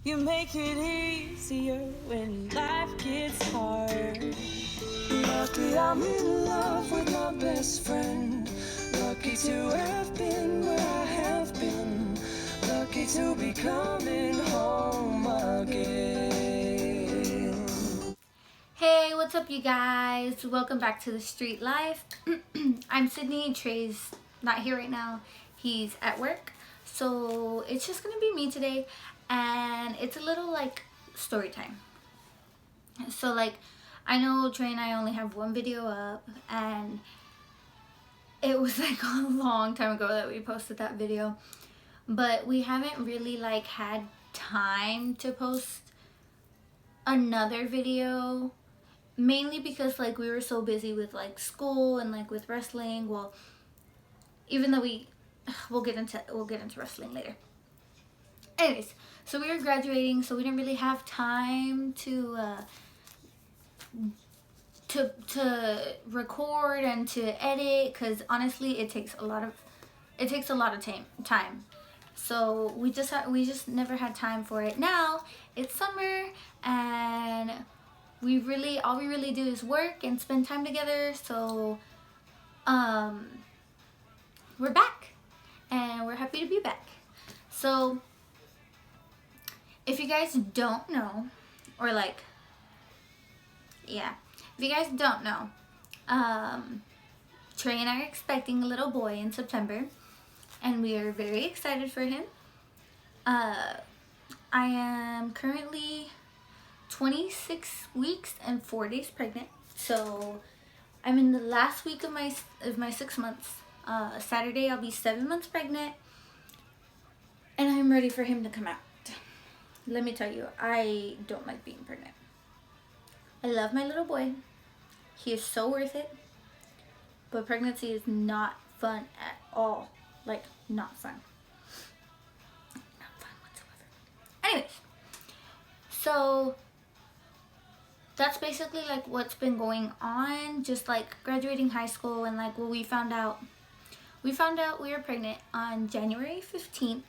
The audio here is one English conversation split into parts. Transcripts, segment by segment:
You make it easier when life gets hard. Lucky I'm in love with my best friend. Lucky to have been where I have been. Lucky to be coming home again. Hey, what's up, you guys? Welcome back to the Street Life. I'm Sydney. Trey's not here right now. He's at work. So it's just gonna be me today, and it's a little like story time. So like, I know Trey and I only have one video up, and it was like a long time ago that we posted that video, but we haven't really like had time to post another video, mainly because like we were so busy with like school and like with wrestling. Well, even though we'll get into wrestling later. Anyways, so we were graduating, so we didn't really have time to record and to edit, because honestly it takes a lot of time. So we just never had time for it. Now it's summer, and all we really do is work and spend time together. So we're back, and we're happy to be back. So if you guys don't know, or like, yeah, if you guys don't know, Trey and I are expecting a little boy in September, and we are very excited for him. I am currently 26 weeks and 4 days pregnant, so I'm in the last week of my 6 months. Saturday I'll be 7 months pregnant, and I'm ready for him to come out. Let me tell you, I don't like being pregnant. I love my little boy. He is so worth it, but pregnancy is not fun at all. Like, not fun. Not fun whatsoever. Anyways, so that's basically like what's been going on. Just like graduating high school, and like what we found out we were pregnant on January 15th.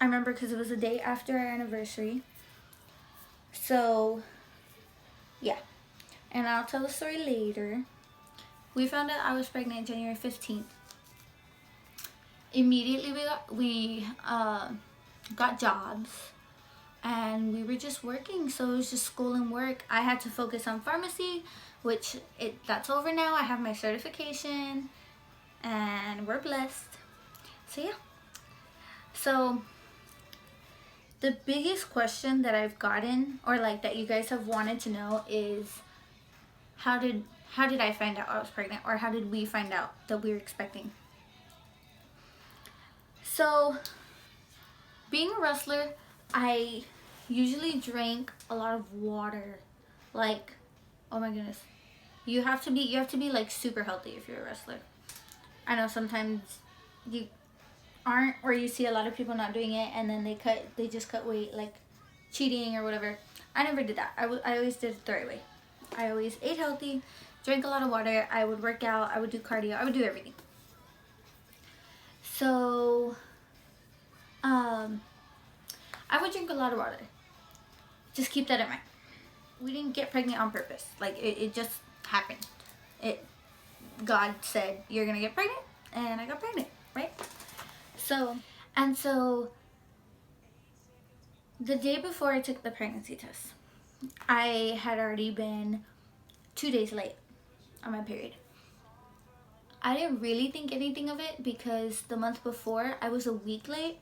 I remember because it was the day after our anniversary. So yeah, and I'll tell the story later. We found out I was pregnant January 15th. Immediately we got jobs, and we were just working. So it was just school and work. I had to focus on pharmacy, which that's over now. I have my certification, and we're blessed. So yeah. So the biggest question that I've gotten, or like that you guys have wanted to know, is how did I find out I was pregnant, or how did we find out that we were expecting? So being a wrestler, I usually drank a lot of water. Like, oh my goodness, you have to be like super healthy if you're a wrestler. I know sometimes you aren't, or you see a lot of people not doing it, and then they just cut weight, like cheating or whatever. I never did that. I always did it the right way. I always ate healthy, drank a lot of water. I would work out, I would do cardio, I would do everything. So I would drink a lot of water. Just keep that in mind. We didn't get pregnant on purpose. Like, it just happened. God said, you're gonna get pregnant, and I got pregnant, right? So the day before I took the pregnancy test, I had already been 2 days late on my period. I didn't really think anything of it, because the month before I was a week late,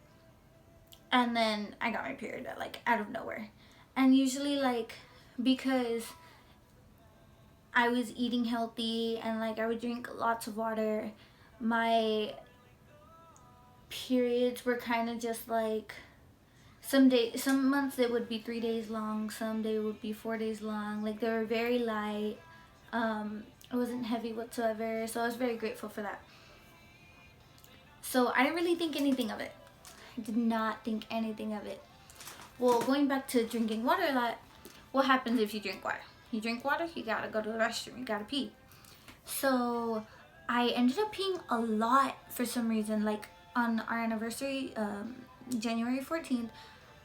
and then I got my period like out of nowhere. And usually, like, because I was eating healthy and like I would drink lots of water, my periods were kind of just like, some months it would be 3 days long, some day would be 4 days long. Like, they were very light. It wasn't heavy whatsoever, so I was very grateful for that. So I didn't really think anything of it. I did not think anything of it. Well, going back to drinking water a lot, what happens if you drink water? You drink water, you gotta go to the restroom, you gotta pee. So I ended up peeing a lot for some reason. Like, on our anniversary, January 14th,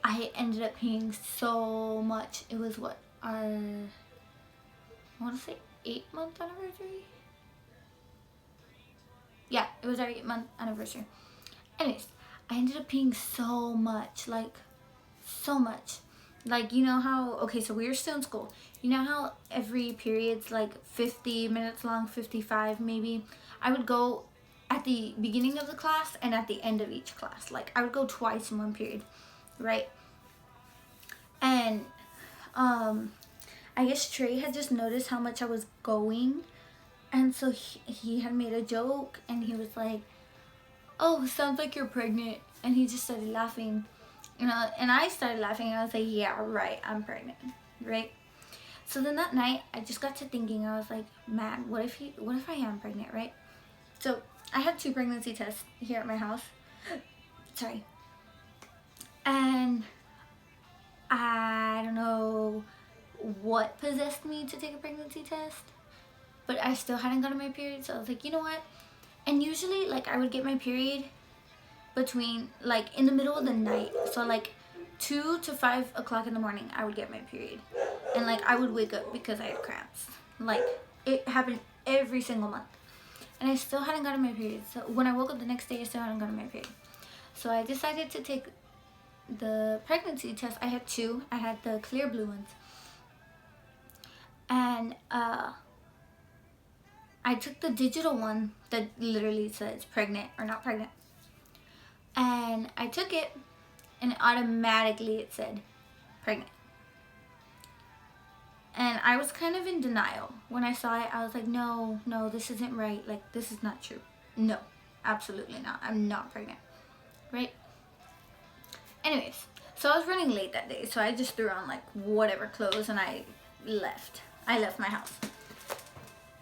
I ended up paying so much. It was what, I want to say 8-month anniversary? Yeah, it was our 8-month anniversary. Anyways, I ended up paying so much, like so much. Like, you know how, okay, so we were still in school. You know how every period's like 50 minutes long, 55 maybe? I would go at the beginning of the class and at the end of each class. Like, I would go twice in one period, right? And I guess Trey had just noticed how much I was going. And so he had made a joke and he was like, "Oh, sounds like you're pregnant." And he just started laughing. And I started laughing. I was like, "Yeah, right, I'm pregnant," right? So then that night, I just got to thinking. I was like, "Man, what if I am pregnant, right?" So I had 2 pregnancy tests here at my house. Sorry. And I don't know what possessed me to take a pregnancy test, but I still hadn't gotten my period. So I was like, you know what? And usually, like, I would get my period between, like, in the middle of the night. So, like, 2 to 5 o'clock in the morning, I would get my period. And, like, I would wake up because I had cramps. Like, it happened every single month. And I still hadn't gotten my period. So, when I woke up the next day, I still hadn't gotten my period. So, I decided to take the pregnancy test. I had 2. I had the clear blue ones. And, I took the digital one that literally says pregnant or not pregnant. And I took it, and automatically it said pregnant. And I was kind of in denial. When I saw it, I was like, no, this isn't right. Like, this is not true. No, absolutely not. I'm not pregnant. Right? Anyways, so I was running late that day. So I just threw on, like, whatever clothes, and I left. I left my house.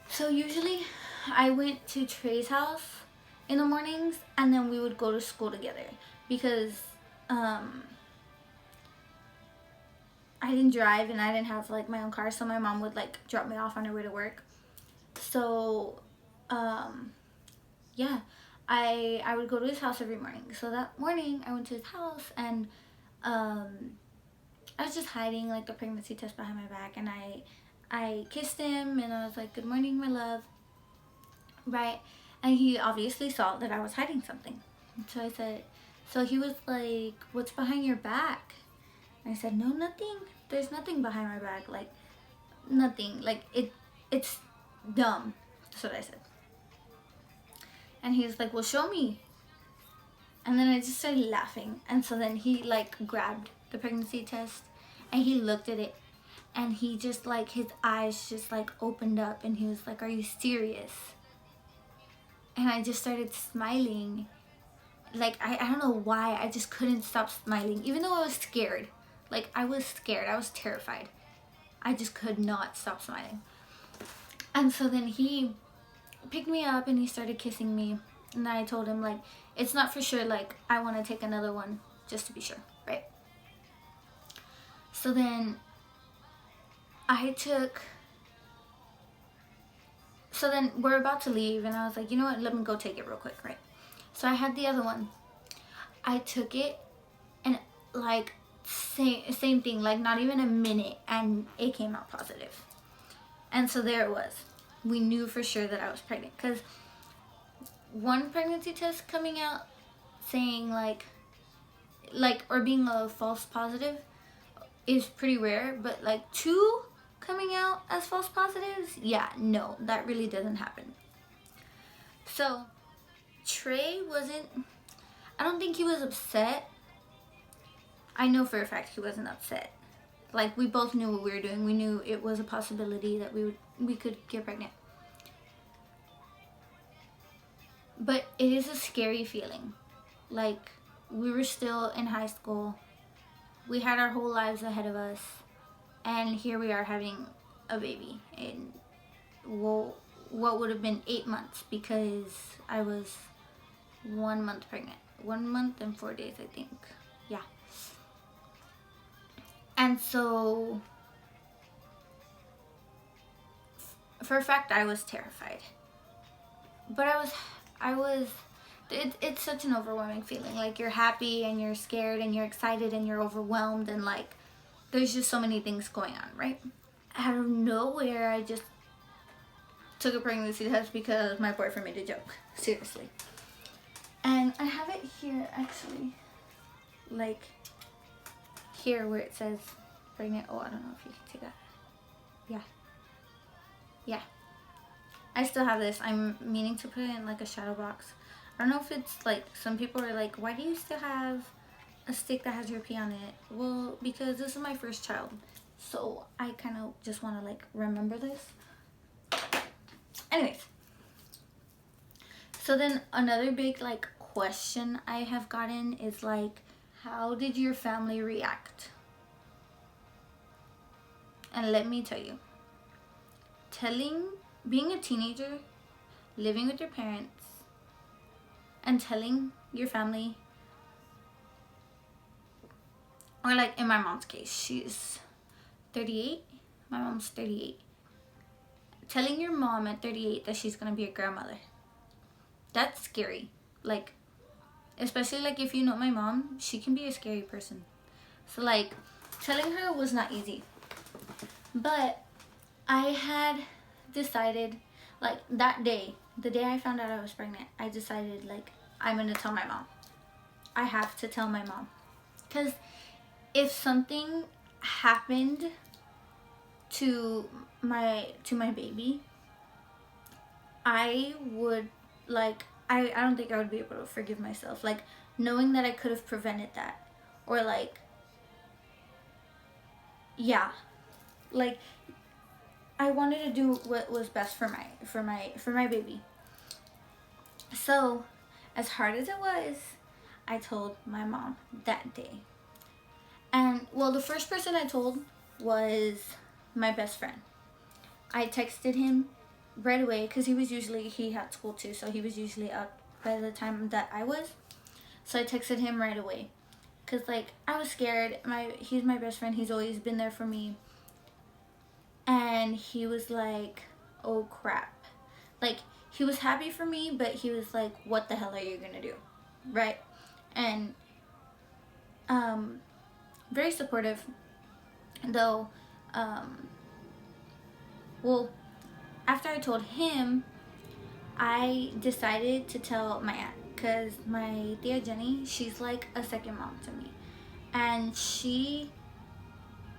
So usually I went to Trey's house in the mornings, and then we would go to school together because I didn't drive and I didn't have like my own car, so my mom would like drop me off on her way to work. So yeah, I would go to his house every morning. So that morning I went to his house, and I was just hiding like the pregnancy test behind my back, and I kissed him and I was like, "Good morning, my love." Right? And he obviously saw that I was hiding something. So I said, so he was like, "What's behind your back?" And I said, "No, nothing. There's nothing behind my back. Like, nothing. Like, it's dumb." That's what I said. And he was like, "Well, show me." And then I just started laughing. And so then he like grabbed the pregnancy test and he looked at it. And he just like, his eyes just like opened up and he was like, "Are you serious?" And I just started smiling. Like, I don't know why, I just couldn't stop smiling. Even though I was scared. Like, I was scared. I was terrified. I just could not stop smiling. And so then he picked me up and he started kissing me. And I told him, like, it's not for sure. Like, I want to take another one just to be sure, right? So then So then we're about to leave, and I was like, you know what, let me go take it real quick, right? So I had the other one. I took it, and like, same thing, like not even a minute, and it came out positive. And so there it was. We knew for sure that I was pregnant, because one pregnancy test coming out saying like, or being a false positive is pretty rare, but like 2 coming out as false positives, yeah, no, that really doesn't happen. So Trey I don't think he was upset. I know for a fact he wasn't upset. Like, we both knew what we were doing. We knew it was a possibility that we could get pregnant. But it is a scary feeling. Like, we were still in high school. We had our whole lives ahead of us. And here we are having a baby in, well, what would have been 8 months, because I was 1 month pregnant. 1 month and 4 days, I think. Yeah. And so, for a fact, I was terrified. But I was it's such an overwhelming feeling. Like, you're happy and you're scared and you're excited and you're overwhelmed, and like there's just so many things going on, right? Out of nowhere, I just took a pregnancy test because my boyfriend made a joke. Seriously. And I have it here, actually. Like, here where it says pregnant. Oh, I don't know if you can see that. Yeah. Yeah. I still have this. I'm meaning to put it in like a shadow box. I don't know if it's like, some people are like, why do you still have a stick that has your pee on it? Well, because this is my first child. So I kind of just want to like remember this. Anyways. So then another big like question I have gotten is like, how did your family react? And let me tell you, being a teenager, living with your parents, and telling your family, or like in my mom's case, she's 38, my mom's 38. Telling your mom at 38 that she's gonna be a grandmother, that's scary. Like, especially like if you know my mom, she can be a scary person. So like, telling her was not easy. But I had decided, like that day, the day I found out I was pregnant, I decided like, I'm gonna tell my mom. I have to tell my mom. Because if something happened to my baby, I would like, I don't think I would be able to forgive myself. Like, knowing that I could have prevented that. Or like, yeah. Like, I wanted to do what was best for my baby. So, as hard as it was, I told my mom that day. And well, the first person I told was my best friend. I texted him right away because he had school too, so he was usually up by the time that I was. So I texted him right away because like I was scared. He's my best friend. He's always been there for me. And he was like, oh crap. Like, he was happy for me, but he was like, what the hell are you gonna do? Right? And very supportive, though. Well, after I told him, I decided to tell my aunt, because my tia Jenny, she's like a second mom to me, and she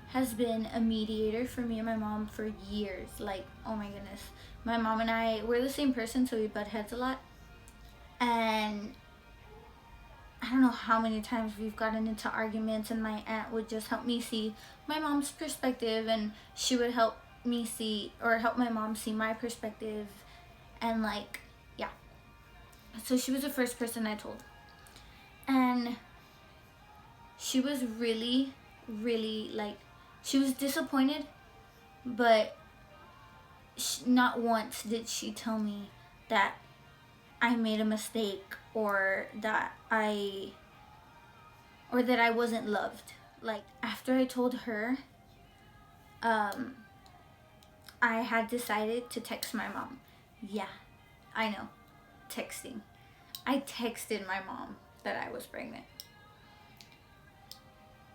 has been a mediator for me and my mom for years. Like, oh my goodness, my mom and I, we're the same person, so we butt heads a lot, and I don't know how many times we've gotten into arguments, and my aunt would just help me see my mom's perspective, and she would help me see, or help my mom see my perspective. And like, yeah. So she was the first person I told. And she was really, really like, she was disappointed, but not once did she tell me that I made a mistake, or that I wasn't loved. Like, after I told her, I had decided to text my mom. Yeah, I know, texting. I texted my mom that I was pregnant.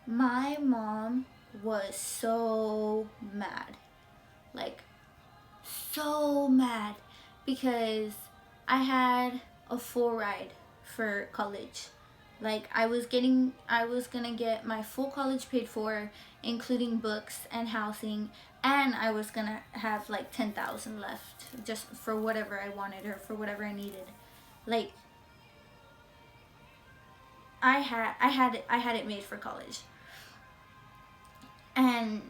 My mom was so mad. Like, so mad. Because I had a full ride for college. Like, I was gonna get my full college paid for, including books and housing, and I was gonna have like $10,000 left just for whatever I wanted, or for whatever I needed. Like, I had it made for college. And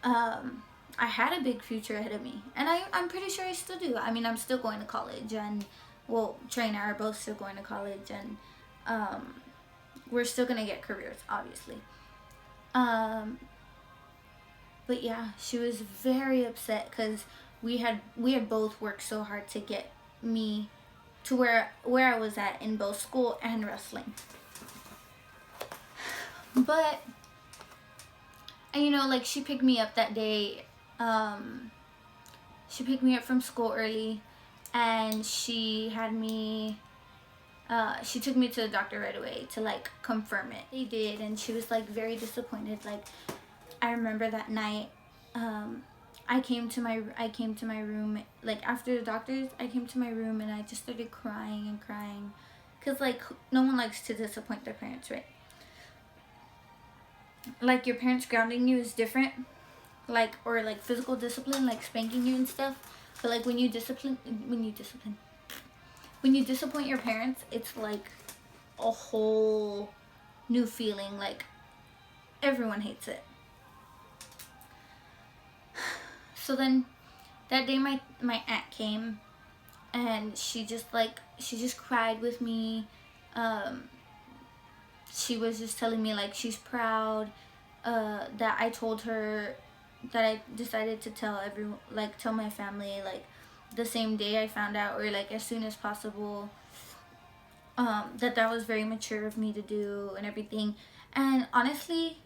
I had a big future ahead of me, and I'm pretty sure I still do. I mean, I'm still going to college, and well, Trey and I are both still going to college, and we're still gonna get careers, obviously. But yeah, she was very upset because we had both worked so hard to get me to where I was at in both school and wrestling. But, and you know, like, she picked me up that day. She picked me up from school early, and she had me She took me to the doctor right away to like confirm it. They did, and she was like very disappointed. Like, I remember that night, I came to my room, like after the doctors. I came to my room and I just started crying and crying, cause like no one likes to disappoint their parents, right? Like, your parents grounding you is different, like, or like physical discipline, like spanking you and stuff. But like when you disappoint your parents, it's like a whole new feeling. Like, everyone hates it. So then that day my aunt came, and she just cried with me. She was just telling me like she's proud that I told her, that I decided to tell everyone, like tell my family, like the same day I found out, or like as soon as possible. That was very mature of me to do and everything. And honestly,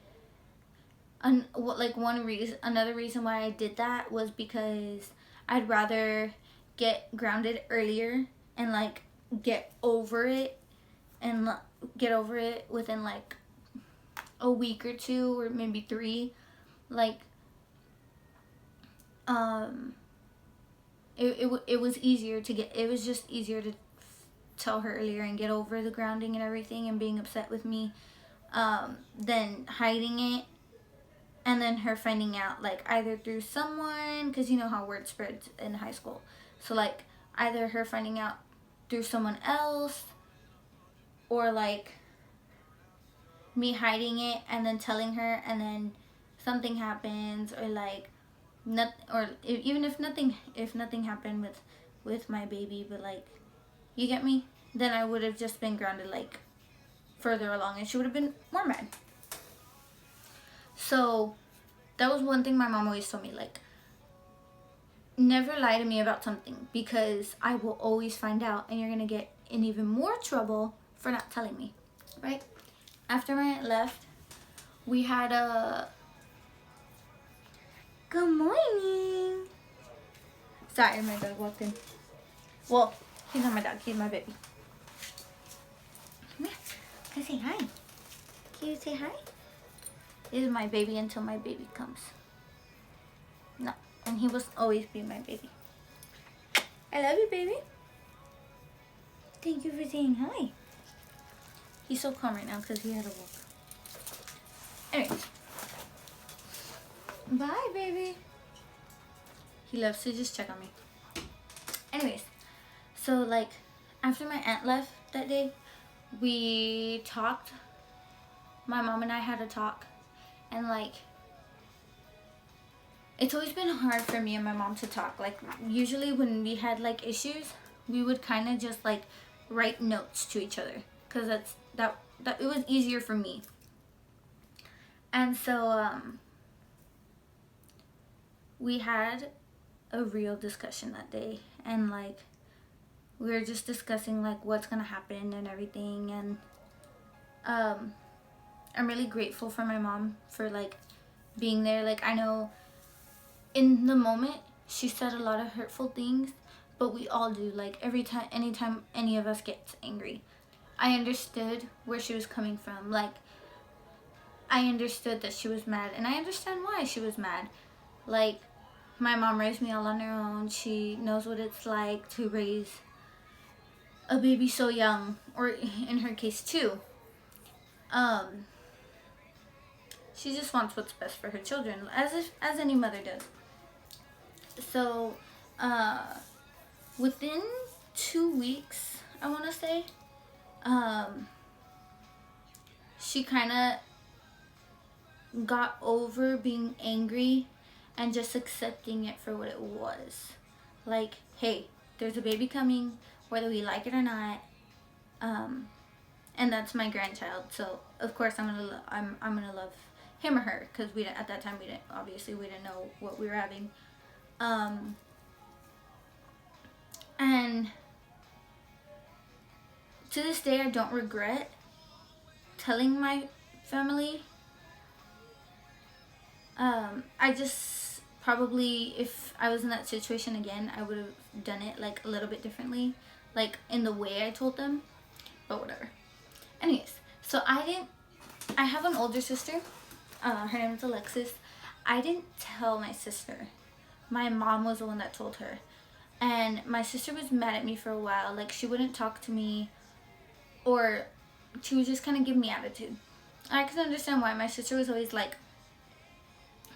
another reason why I did that was because I'd rather get grounded earlier and like get over it, and get over it within like a week or 2 or maybe 3. Like, it was easier to get, it was just easier to tell her earlier and get over the grounding and everything and being upset with me, than hiding it and then her finding out, like either through someone, because you know how word spreads in high school. So like either her finding out through someone else, or like me hiding it and then telling her, and then something happens, or like not, or even if nothing happened with my baby, but like, you get me, then I would have just been grounded like further along, and she would have been more mad. So that was one thing my mom always told me, like, never lie to me about something, because I will always find out, and you're gonna get in even more trouble for not telling me, right? After my aunt left, we had a good morning. Sorry, my dog walked in. Well, he's not my dog, he's my baby. Come here, can I say hi? Can you say hi? This is my baby until my baby comes. No, and he will always be my baby. I love you, baby. Thank you for saying hi. He's so calm right now because he had a walk. Anyways. Bye, baby. He loves to just check on me. Anyways. So, like, after my aunt left that day, we talked. My mom and I had a talk. And, like, it's always been hard for me and my mom to talk. Like, usually when we had, like, issues, we would kind of just, like, write notes to each other. Because that it was easier for me. And so, we had a real discussion that day. And, like, we were just discussing, like, what's going to happen and everything. And, I'm really grateful for my mom for, like, being there. Like, I know in the moment she said a lot of hurtful things, but we all do. Like, anytime any of us gets angry, I understood where she was coming from. Like, I understood that she was mad, and I understand why she was mad. Like, my mom raised me all on her own. She knows what it's like to raise a baby so young, or in her case 2. She just wants what's best for her children, as any mother does. So, within 2 weeks, I want to say, she kind of got over being angry and just accepting it for what it was. Like, hey, there's a baby coming, whether we like it or not, and that's my grandchild. So of course I'm gonna love him or her, because at that time we didn't know what we were having, and to this day I don't regret telling my family. I just probably, if I was in that situation again, I would have done it like a little bit differently, like in the way I told them. but whatever. Anyways, so I have an older sister. Her name is Alexis. I didn't tell my sister. My mom was the one that told her. And my sister was mad at me for a while. Like, she wouldn't talk to me, or she would just kind of give me attitude. I can understand why. My sister was always like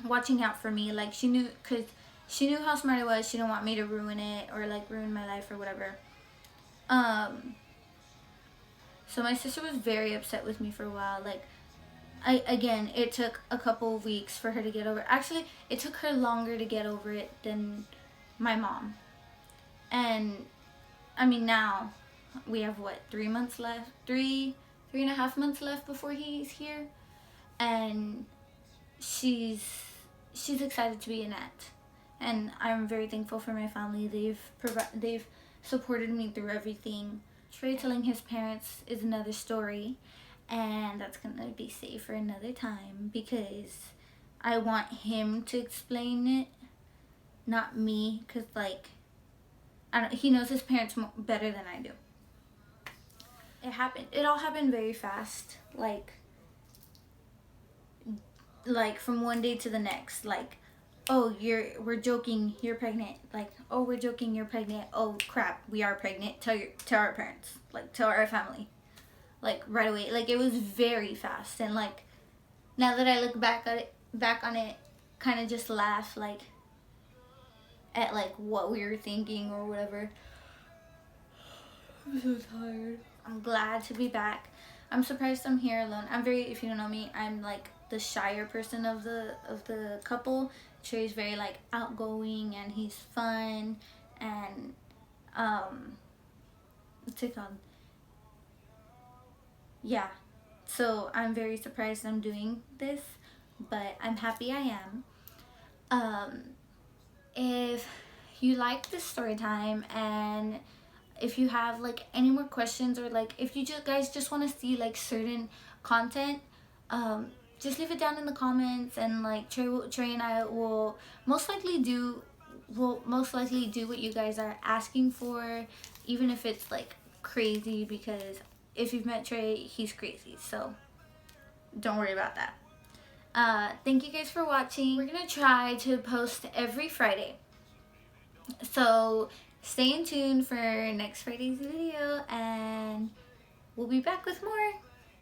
watching out for me. Like, she knew, because she knew how smart I was. She didn't want me to ruin it or like ruin my life or whatever. So my sister was very upset with me for a while. Like, again, it took a couple of weeks for her to get over it. Actually, it took her longer to get over it than my mom. And I mean, now we have what, 3 months left, 3.5 months left before he's here, and she's excited to be in that, and I'm very thankful for my family. They've supported me through everything. Trey telling his parents is another story, and that's gonna be saved for another time, because I want him to explain it, not me, because like, he knows his parents better than I do. It all happened very fast, like from one day to the next. Like, oh, we're joking, you're pregnant. Like, oh, we're joking, you're pregnant. Oh crap, we are pregnant. Tell our parents, like tell our family, like right away. Like, it was very fast. And like, now that I look back on it, kind of just laugh, like at like what we were thinking or whatever. I'm so tired. I'm glad to be back. I'm surprised I'm here alone. If you don't know me, I'm like the shyer person of the couple. Trey's very like outgoing, and he's fun, and what's it called? Yeah. So I'm very surprised I'm doing this, but I'm happy I am. If you like this story time, and if you have like any more questions, or like if you guys just want to see like certain content, just leave it down in the comments, and like Trey and I will most likely do what you guys are asking for, even if it's like crazy, because if you've met Trey, he's crazy, so don't worry about that. Thank you guys for watching. We're gonna try to post every Friday, so stay in tune for next Friday's video, and we'll be back with more.